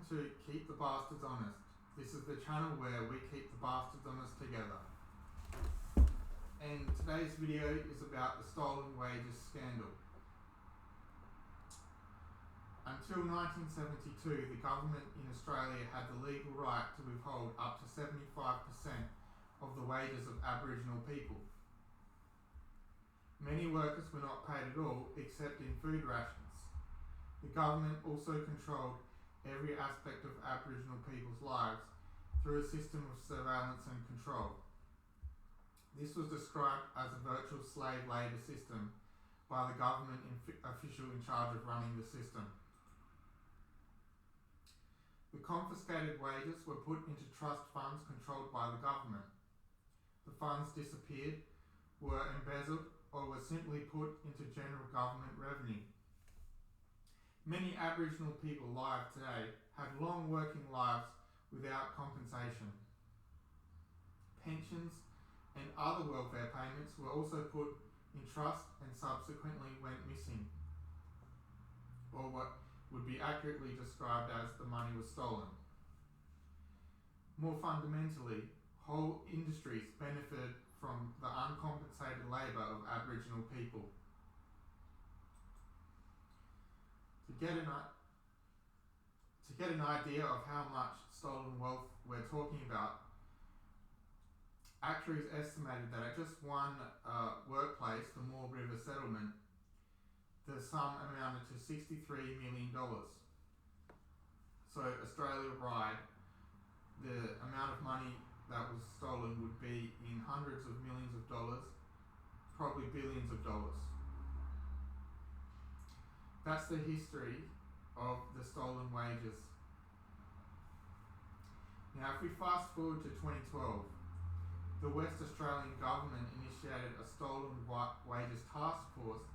to Keep the Bastards Honest. This is the channel where we keep the bastards honest together. And today's video is about the stolen wages scandal. Until 1972, the government in Australia had the legal right to withhold up to 75% of the wages of Aboriginal people. Many workers were not paid at all except in food rations. The government also controlled every aspect of Aboriginal people's lives through a system of surveillance and control. This was described as a virtual slave labour system by the government official in charge of running the system. The confiscated wages were put into trust funds controlled by the government. The funds disappeared, were embezzled, or were simply put into general government revenue. Many Aboriginal people alive today had long working lives without compensation. Pensions and other welfare payments were also put in trust and subsequently went missing, or what would be accurately described as the money was stolen. More fundamentally, whole industries benefited from the uncompensated labour of Aboriginal people. To get an idea of how much stolen wealth we're talking about, actuaries estimated that at just one workplace, the Moore River Settlement, the sum amounted to $63 million. So Australia-wide, the amount of money that was stolen would be in hundreds of millions of dollars, probably billions of dollars. That's the history of the stolen wages. Now, if we fast forward to 2012, the West Australian government initiated a stolen wages task force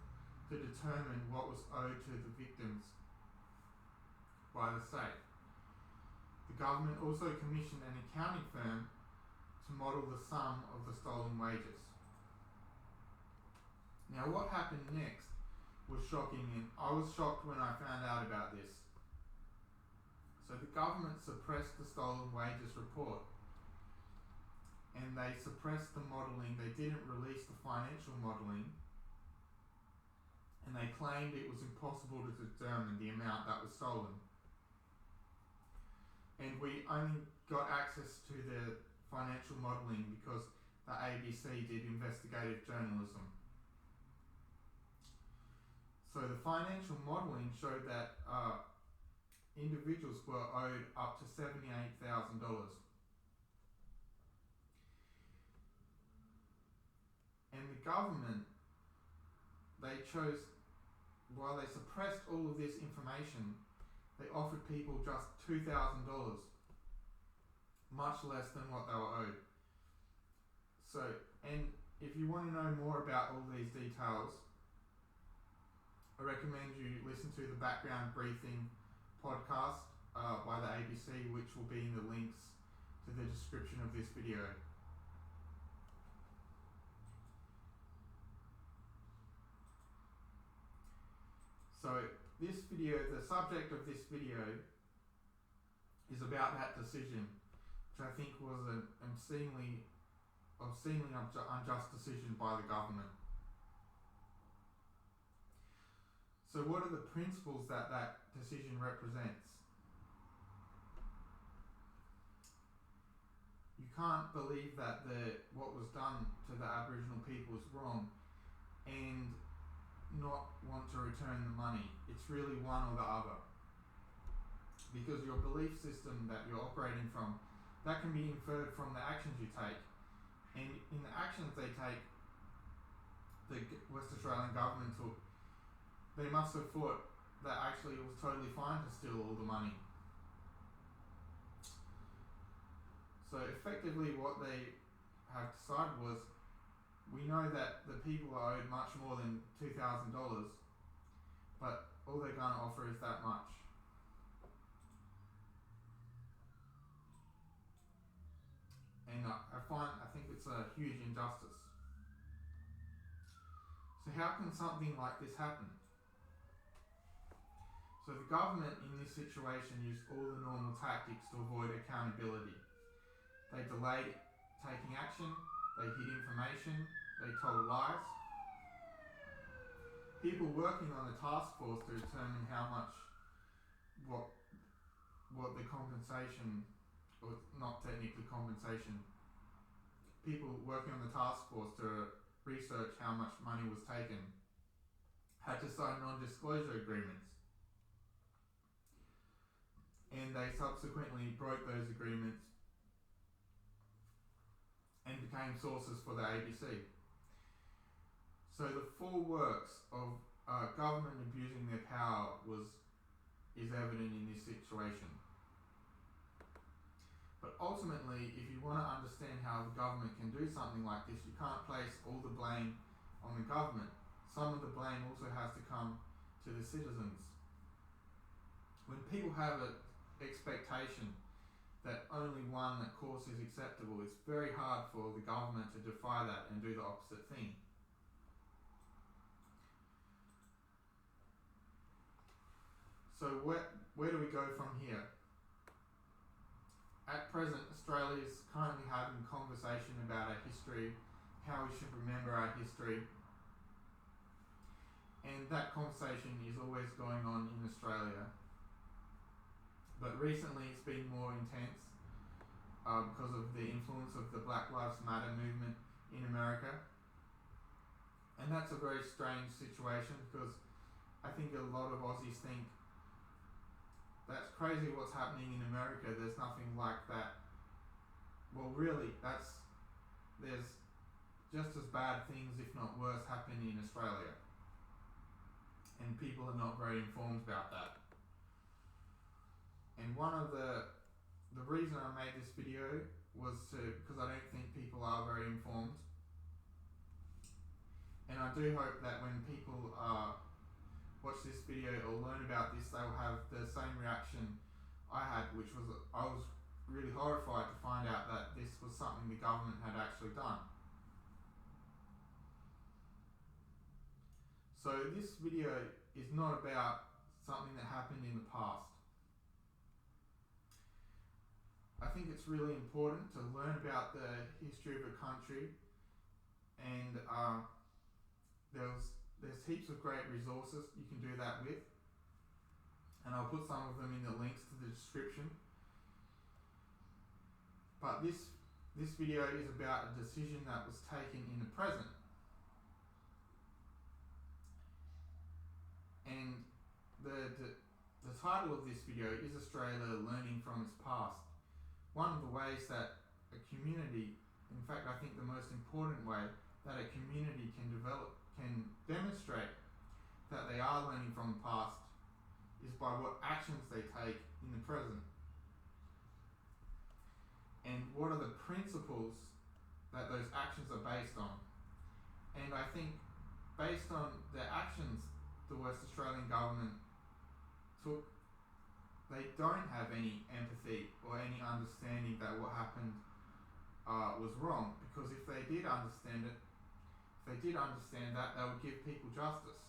to determine what was owed to the victims by the state. The government also commissioned an accounting firm to model the sum of the stolen wages. Now, what happened next was shocking, and I was shocked when I found out about this. So the government suppressed the stolen wages report, and they suppressed the modelling. They didn't release the financial modelling, and they claimed it was impossible to determine the amount that was stolen. And we only got access to the financial modelling because the ABC did investigative journalism. So the financial modelling showed that individuals were owed up to $78,000. And the government, while they suppressed all of this information, they offered people just $2,000, much less than what they were owed. So, and if you want to know more about all these details, I recommend you listen to the Background Briefing podcast by the ABC, which will be in the links to the description of this video. So this video, the subject of this video is about that decision, which I think was an obscenely unjust decision by the government. So what are the principles that that decision represents? You can't believe that what was done to the Aboriginal people is wrong and not want to return the money. It's really one or the other. Because your belief system that you're operating from, that can be inferred from the actions you take. And in the actions they take, the West Australian government took, they must have thought that actually it was totally fine to steal all the money. So effectively what they have decided was, we know that the people are owed much more than $2,000, but all they're going to offer is that much. And I think it's a huge injustice. So how can something like this happen? So the government in this situation used all the normal tactics to avoid accountability. They delayed taking action, they hid information, they told lies. People working on the task force to determine how much, what the compensation, or not technically compensation, people working on the task force to research how much money was taken had to sign non-disclosure agreements. And they subsequently broke those agreements and became sources for the ABC. So the full works of government abusing their power is evident in this situation. But ultimately, if you want to understand how the government can do something like this, you can't place all the blame on the government. Some of the blame also has to come to the citizens. When people have an expectation that only one course is acceptable, it's very hard for the government to defy that and do the opposite thing. So where do we go from here? At present, Australia is currently having a conversation about our history, how we should remember our history, and that conversation is always going on in Australia. But recently it's been more intense because of the influence of the Black Lives Matter movement in America. And that's a very strange situation because I think a lot of Aussies think that's crazy what's happening in America, there's nothing like that. Well really, there's just as bad things, if not worse, happening in Australia. And people are not very informed about that. And one of the reason I made this video was because I don't think people are very informed. And I do hope that when people watch this video or learn about this, they'll have the same reaction I had, which was I was really horrified to find out that this was something the government had actually done. So this video is not about something that happened in the past. I think it's really important to learn about the history of a country, and there's heaps of great resources you can do that with, and I'll put some of them in the links to the description. But this video is about a decision that was taken in the present. And the title of this video is Australia Learning from its Past. One of the ways that a community, in fact I think the most important way that a community can demonstrate that they are learning from the past is by what actions they take in the present. And what are the principles that those actions are based on. And I think based on the actions the West Australian government took, they don't have any empathy or any understanding that what happened was wrong, because if they did understand that, they would give people justice.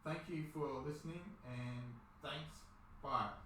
Thank you for listening, and thanks. Bye.